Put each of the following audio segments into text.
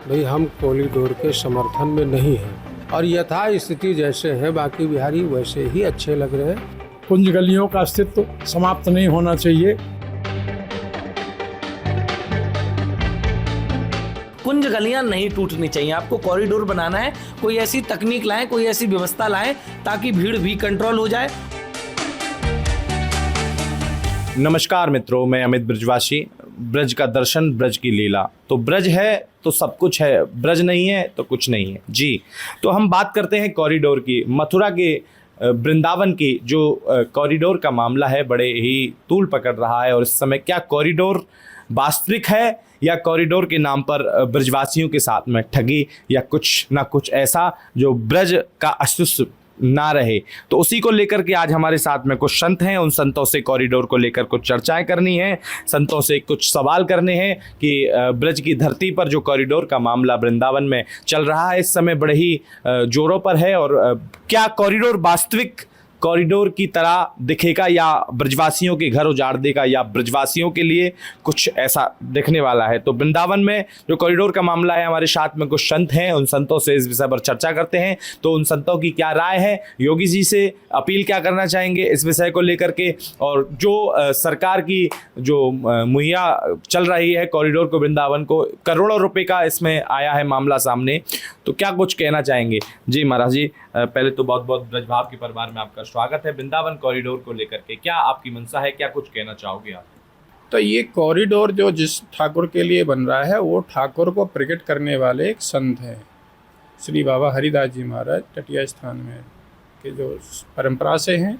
भाई हम कॉरिडोर के समर्थन में नहीं हैं और यथा स्थिति जैसे है बाकी बिहारी वैसे ही अच्छे लग रहे हैं। कुंज गलियों का अस्तित्व समाप्त नहीं होना चाहिए। कुंज गलियां नहीं टूटनी चाहिए। आपको कॉरिडोर बनाना है, कोई ऐसी तकनीक लाएं, कोई ऐसी व्यवस्था लाएं ताकि भीड़ भी कंट्रोल हो जाए। नमस्कार मित्रों, मैं अमित ब्रजवासी। ब्रज का दर्शन, ब्रज की लीला। तो ब्रज है तो सब कुछ है, ब्रज नहीं है तो कुछ नहीं है जी। तो हम बात करते हैं कॉरिडोर की। मथुरा के वृंदावन की जो कॉरिडोर का मामला है बड़े ही तूल पकड़ रहा है। और इस समय क्या कॉरिडोर वास्तविक है या कॉरिडोर के नाम पर ब्रजवासियों के साथ में ठगी या कुछ ना कुछ ऐसा जो ब्रज का अस्तित्व ना रहे। तो उसी को लेकर के आज हमारे साथ में कुछ संत हैं। उन संतों से कॉरिडोर को लेकर कुछ चर्चाएं करनी है, संतों से कुछ सवाल करने हैं कि ब्रज की धरती पर जो कॉरिडोर का मामला वृंदावन में चल रहा है इस समय बड़े ही जोरों पर है। और क्या कॉरिडोर वास्तविक कॉरिडोर की तरह दिखेगा या ब्रजवासियों के घर उजाड़ देगा या ब्रजवासियों के लिए कुछ ऐसा दिखने वाला है। तो वृंदावन में जो कॉरिडोर का मामला है, हमारे साथ में कुछ संत हैं, उन संतों से इस विषय पर चर्चा करते हैं। तो उन संतों की क्या राय है, योगी जी से अपील क्या करना चाहेंगे इस विषय को लेकर के, और जो सरकार की जो मुहैया चल रही है कॉरिडोर को वृंदावन को, करोड़ों रुपये का इसमें आया है मामला सामने, तो क्या कुछ कहना चाहेंगे। जी महाराज जी, पहले तो बहुत बहुत ब्रजभाव के परिवार में आपका स्वागत है। वृंदावन कॉरिडोर को लेकर के क्या आपकी मंशा है, क्या कुछ कहना चाहोगे आप। तो ये कॉरिडोर जो जिस ठाकुर के लिए बन रहा है वो ठाकुर को प्रकट करने वाले एक संत हैं, श्री बाबा हरिदास जी महाराज टटिया स्थान में के जो परंपरा से हैं।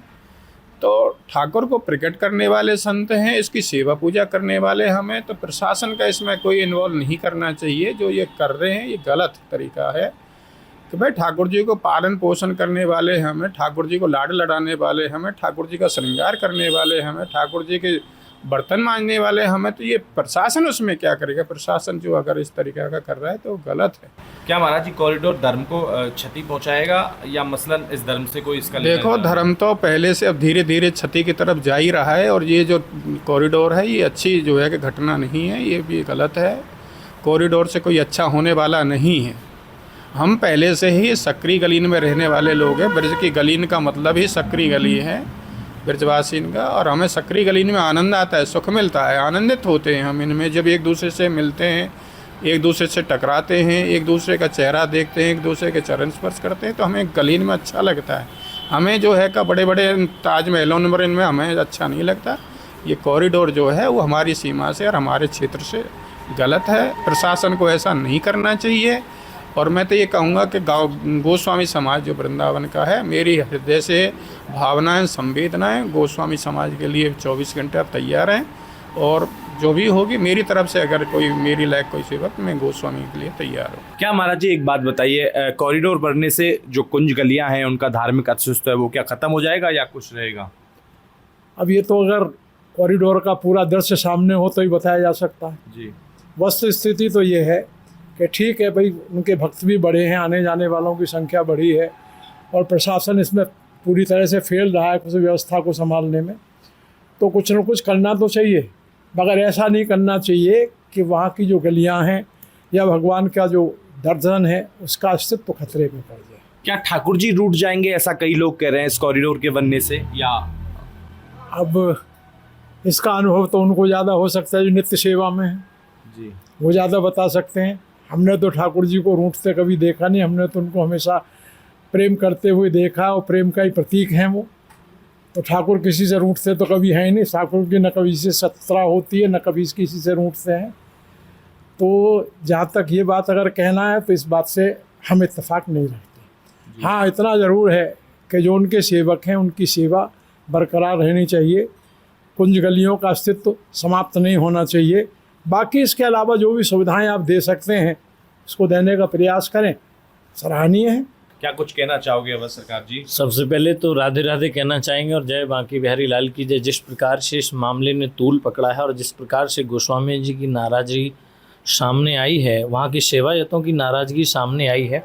तो ठाकुर को प्रकट करने वाले संत हैं, इसकी सेवा पूजा करने वाले हमें। तो प्रशासन का इसमें कोई इन्वॉल्व नहीं करना चाहिए। जो ये कर रहे हैं ये गलत तरीका है कि भाई ठाकुर जी को पालन पोषण करने वाले हमें, ठाकुर जी को लाड लड़ाने वाले हमें, ठाकुर जी का श्रृंगार करने वाले हमें, ठाकुर जी के बर्तन मांजने वाले हमें। तो ये प्रशासन उसमें क्या करेगा। प्रशासन जो अगर इस तरीके का कर रहा है तो गलत है। क्या महाराज जी कॉरिडोर धर्म को क्षति पहुंचाएगा या मसलन इस धर्म से कोई इसका देखो, धर्म तो पहले से अब धीरे धीरे क्षति की तरफ जा ही रहा है। और ये जो कॉरिडोर है ये अच्छी जो है कि घटना नहीं है, ये भी गलत है। कॉरिडोर से कोई अच्छा होने वाला नहीं है। हम पहले से ही सकरी गलीन में रहने वाले लोग हैं। ब्रज की गलीन का मतलब ही सकरी गली है ब्रजवासीन का। और हमें सकरी गलीन में आनंद आता है, सुख मिलता है, आनंदित होते हैं हम इनमें। जब एक दूसरे से मिलते हैं, एक दूसरे से टकराते हैं, एक दूसरे का चेहरा देखते हैं, एक दूसरे के चरण स्पर्श करते हैं, तो हमें गलीन में अच्छा लगता है। हमें जो है का बड़े बड़े ताजमहलों में इनमें हमें अच्छा नहीं लगता। ये कॉरिडोर जो है वो हमारी सीमा से और हमारे क्षेत्र से गलत है। प्रशासन को ऐसा नहीं करना चाहिए। और मैं तो ये कहूँगा कि गोस्वामी समाज जो वृंदावन का है, मेरी हृदय से भावनाएं, संवेदनाएं गोस्वामी समाज के लिए 24 घंटे आप तैयार हैं। और जो भी होगी मेरी तरफ से, अगर कोई मेरी लायक कोई सेवक, मैं गोस्वामी के लिए तैयार हूँ। क्या महाराज जी एक बात बताइए, कॉरिडोर बनने से जो कुंज गलियाँ हैं उनका धार्मिक अस्तित्व है वो क्या ख़त्म हो जाएगा या कुछ रहेगा। अब ये तो अगर कॉरिडोर का पूरा दृश्य सामने हो तो ही बताया जा सकता है जी। वस्तु स्थिति तो ये है कि ठीक है भाई, उनके भक्त भी बढ़े हैं, आने जाने वालों की संख्या बढ़ी है और प्रशासन इसमें पूरी तरह से फेल रहा है कुछ व्यवस्था को संभालने में। तो कुछ न कुछ करना तो चाहिए, मगर ऐसा नहीं करना चाहिए कि वहाँ की जो गलियाँ हैं या भगवान का जो दर्शन है उसका अस्तित्व खतरे में पड़ जाए। क्या ठाकुर जी रूठ जाएंगे, ऐसा कई लोग कह रहे हैं इस कॉरिडोर के बनने से, या अब इसका अनुभव तो उनको ज़्यादा हो सकता है जो नित्य सेवा में है जी, वो ज़्यादा बता सकते हैं। हमने तो ठाकुर जी को रूठते कभी देखा नहीं, हमने तो उनको हमेशा प्रेम करते हुए देखा और प्रेम का ही प्रतीक हैं वो। तो ठाकुर किसी से रूठते तो कभी है ही नहीं। ठाकुर की न कभी से शत्रुता होती है, न कभी किसी से रूठते हैं। तो जहाँ तक ये बात अगर कहना है तो इस बात से हम इत्तेफाक नहीं रखते। हाँ, इतना ज़रूर है कि जो उनके सेवक हैं उनकी सेवा बरकरार रहनी चाहिए। कुंज गलियों का अस्तित्व समाप्त नहीं होना चाहिए। बाकी इसके अलावा जो भी सुविधाएं आप दे सकते हैं उसको देने का प्रयास करें, सराहनीय है। क्या कुछ कहना चाहोगे अवध सरकार जी। सबसे पहले तो राधे राधे कहना चाहेंगे और जय बांकी बिहारी लाल की जय। जिस प्रकार से इस मामले ने तूल पकड़ा है और जिस प्रकार से गोस्वामी जी की नाराज़गी सामने आई है, वहाँ की सेवायतों की नाराज़गी सामने आई है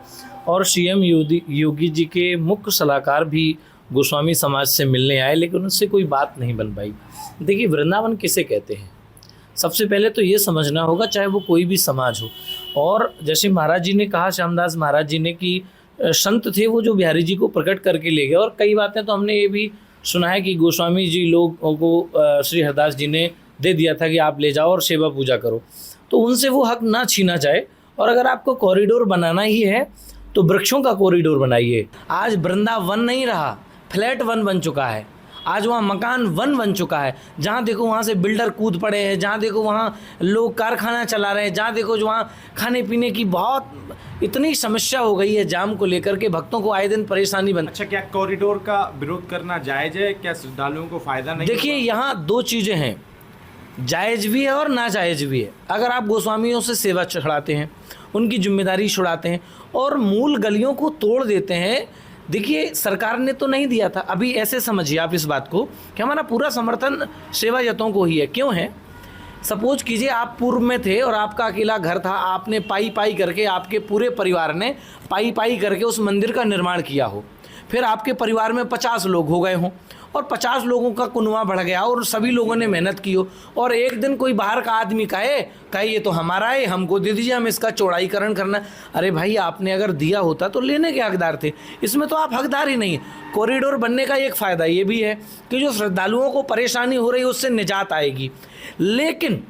और सीएम योगी जी के मुख्य सलाहकार भी गोस्वामी समाज से मिलने आए, लेकिन उनसे कोई बात नहीं बन पाई। देखिए, वृंदावन किसे कहते हैं, सबसे पहले तो ये समझना होगा, चाहे वो कोई भी समाज हो, और जैसे महाराज जी ने कहा, श्यामदास महाराज जी ने कि संत थे वो जो बिहारी जी को प्रकट करके ले गए। और कई बातें तो हमने ये भी सुना है कि गोस्वामी जी लोगों को श्री हरदास जी ने दे दिया था कि आप ले जाओ और सेवा पूजा करो, तो उनसे वो हक ना छीना जाए। और अगर आपको कॉरिडोर बनाना ही है तो वृक्षों का कॉरिडोर बनाइए। आज वृंदावन नहीं रहा, फ्लैट वन बन चुका है। आज वहाँ मकान वन बन चुका है। जहाँ देखो वहाँ से बिल्डर कूद पड़े हैं, जहाँ देखो वहाँ लोग कारखाना चला रहे हैं, जहाँ देखो जो वहाँ खाने पीने की बहुत इतनी समस्या हो गई है जाम को लेकर के, भक्तों को आए दिन परेशानी बन। अच्छा, क्या कॉरिडोर का विरोध करना जायज है? क्या श्रद्धालुओं को फायदा नहीं? देखिए, यहाँ दो चीज़ें हैं, जायज़ भी है और नाजायज़ भी है। अगर आप गोस्वामियों से सेवा छुड़ाते हैं, उनकी जिम्मेदारी छुड़ाते हैं और मूल गलियों को तोड़ देते हैं। देखिए, सरकार ने तो नहीं दिया था, अभी ऐसे समझिए आप इस बात को कि हमारा पूरा समर्थन सेवायतों को ही है। क्यों है? सपोज कीजिए आप पूर्व में थे और आपका अकेला घर था, आपने पाई पाई करके, आपके पूरे परिवार ने पाई पाई करके उस मंदिर का निर्माण किया हो। फिर आपके परिवार में 50 लोग हो गए हों और 50 लोगों का कुनवा बढ़ गया और सभी लोगों ने मेहनत की हो, और एक दिन कोई बाहर का आदमी कहे ये तो हमारा है, हमको दे दीजिए, हम इसका चौड़ाईकरण करना। अरे भाई, आपने अगर दिया होता तो लेने के हकदार थे, इसमें तो आप हकदार ही नहीं है। कॉरिडोर बनने का एक फ़ायदा ये भी है कि जो श्रद्धालुओं को परेशानी हो रही है उससे निजात आएगी। लेकिन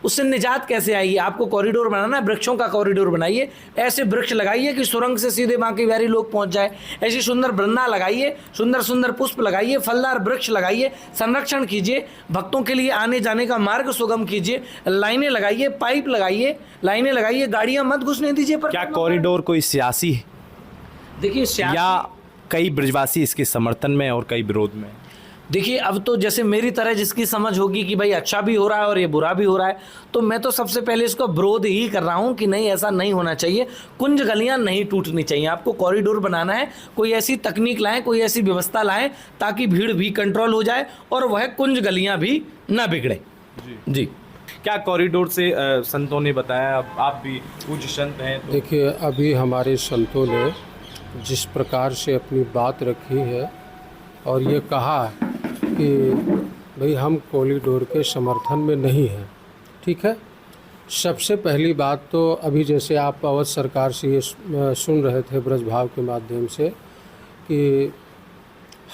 उससे निजात कैसे आएगी? आपको कॉरिडोर बनाना है, वृक्षों का कॉरिडोर बनाइए। ऐसे वृक्ष लगाइए कि सुरंग से सीधे बांके बिहारी लोग पहुंच जाए। ऐसी सुंदर वृंदा लगाइए, सुंदर सुंदर पुष्प लगाइए, फलदार वृक्ष लगाइए, संरक्षण कीजिए, भक्तों के लिए आने जाने का मार्ग सुगम कीजिए, लाइनें लगाइए, पाइप लगाइए, लाइनें लगाइए, गाड़ियां मत घुसने दीजिए। पर क्या कॉरिडोर कोई सियासी है? देखिए, या कई ब्रजवासी इसके समर्थन में और कई विरोध में? देखिए, अब तो जैसे मेरी तरह जिसकी समझ होगी कि भाई अच्छा भी हो रहा है और ये बुरा भी हो रहा है, तो मैं तो सबसे पहले इसको विरोध ही कर रहा हूँ कि नहीं, ऐसा नहीं होना चाहिए। कुंज गलियाँ नहीं टूटनी चाहिए। आपको कॉरिडोर बनाना है, कोई ऐसी तकनीक लाएं, कोई ऐसी व्यवस्था लाएं ताकि भीड़ भी कंट्रोल हो जाए और वह कुंज गलियाँ भी ना बिगड़े। जी। क्या कॉरिडोर से संतों ने बताया, आप भी पूज्य संत हैं तो? देखिए, अभी हमारे संतों ने जिस प्रकार से अपनी बात रखी है और ये कहा कि भाई हम कॉरिडोर के समर्थन में नहीं हैं, ठीक है। सबसे पहली बात तो अभी जैसे आप अवध सरकार से ये सुन रहे थे ब्रज भाव के माध्यम से कि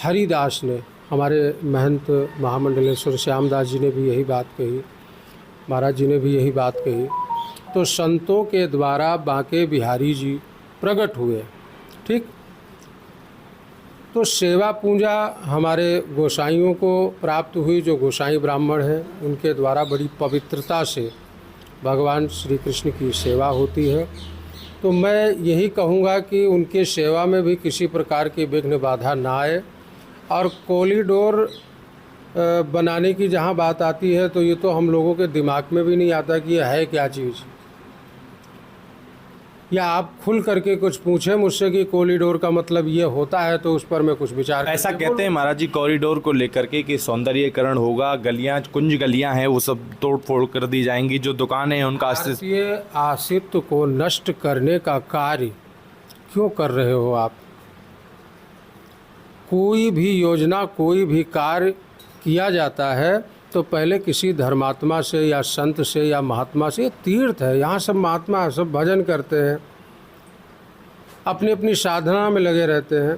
हरिदास ने, हमारे महंत महामंडलेश्वर श्यामदास जी ने भी यही बात कही, महाराज जी ने भी यही बात कही। तो संतों के द्वारा बांके बिहारी जी प्रकट हुए, ठीक। तो सेवा पूजा हमारे गोसाइयों को प्राप्त हुई, जो गोसाई ब्राह्मण हैं उनके द्वारा बड़ी पवित्रता से भगवान श्री कृष्ण की सेवा होती है। तो मैं यही कहूँगा कि उनके सेवा में भी किसी प्रकार की विघ्न बाधा ना आए। और कॉरिडोर बनाने की जहाँ बात आती है तो ये तो हम लोगों के दिमाग में भी नहीं आता कि ये है क्या चीज़। या आप खुल करके कुछ पूछें मुझसे कि कॉरिडोर का मतलब ये होता है तो उस पर मैं कुछ विचार ऐसा कहते हैं महाराज जी कॉरिडोर को लेकर के कि सौंदर्यीकरण होगा, गलियां, कुंज गलियां हैं वो सब तोड़ फोड़ कर दी जाएंगी, जो दुकानें हैं उनका भारतीय अस्तित्व को नष्ट करने का कार्य क्यों कर रहे हो आप? कोई भी योजना, कोई भी कार्य किया जाता है तो पहले किसी धर्मात्मा से या संत से या महात्मा से, ये तीर्थ है, यहाँ सब महात्मा सब भजन करते हैं, अपनी अपनी साधना में लगे रहते हैं।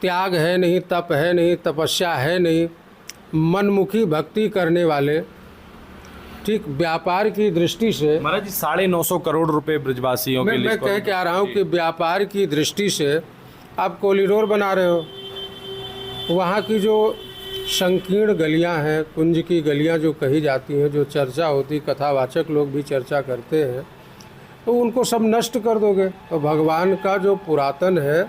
त्याग है नहीं, तप है नहीं, तपस्या है नहीं, मनमुखी भक्ति करने वाले, ठीक। व्यापार की दृष्टि से महाराज जी 950 करोड़ रुपए ब्रजवासियों के लिए मैं कह के आ रहा हूँ कि व्यापार की दृष्टि से आप कॉरिडोर बना रहे हो। वहाँ की जो संकीर्ण गलियां हैं, कुंज की गलियां जो कही जाती हैं, जो चर्चा होती, कथावाचक लोग भी चर्चा करते हैं, तो उनको सब नष्ट कर दोगे तो भगवान का जो पुरातन है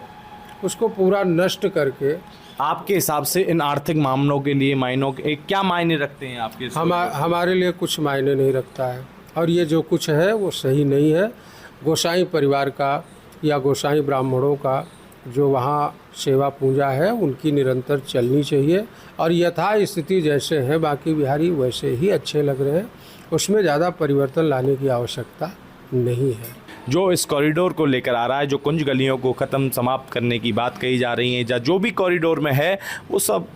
उसको पूरा नष्ट करके। आपके हिसाब से इन आर्थिक मामलों के लिए मायनों के क्या मायने रखते हैं आपके? हमारे लिए कुछ मायने नहीं रखता है और ये जो कुछ है वो सही नहीं है। गोसाई परिवार का या गोसाई ब्राह्मणों का जो वहाँ सेवा पूजा है उनकी निरंतर चलनी चाहिए और यथा स्थिति जैसे हैं बाकी बिहारी वैसे ही अच्छे लग रहे हैं, उसमें ज़्यादा परिवर्तन लाने की आवश्यकता नहीं है। जो इस कॉरिडोर को लेकर आ रहा है, जो कुंज गलियों को ख़त्म समाप्त करने की बात कही जा रही है, या जो भी कॉरिडोर में है वो सब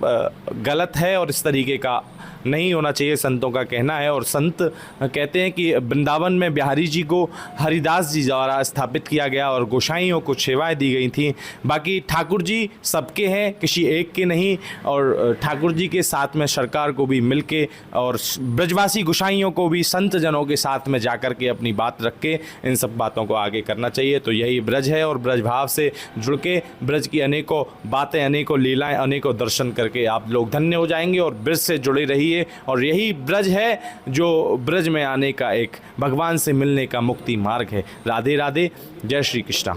गलत है और इस तरीके का नहीं होना चाहिए, संतों का कहना है। और संत कहते हैं कि वृंदावन में बिहारी जी को हरिदास जी द्वारा स्थापित किया गया और गोसाइयों को सेवाएं दी गई थी। बाकी ठाकुर जी सबके हैं, किसी एक के नहीं। और ठाकुर जी के साथ में सरकार को भी मिलके और ब्रजवासी गोसाइयों को भी संत जनों के साथ में जाकर के अपनी बात रख के इन सब बातों को आगे करना चाहिए। तो यही ब्रज है और ब्रज भाव से जुड़ के ब्रज की अनेकों बातें, अनेकों लीलाएं, अनेकों दर्शन करके आप लोग धन्य हो जाएंगे और ब्रज से जुड़े रहिए। और यही ब्रज है जो ब्रज में आने का एक भगवान से मिलने का मुक्ति मार्ग है। राधे राधे, जय श्री कृष्णा।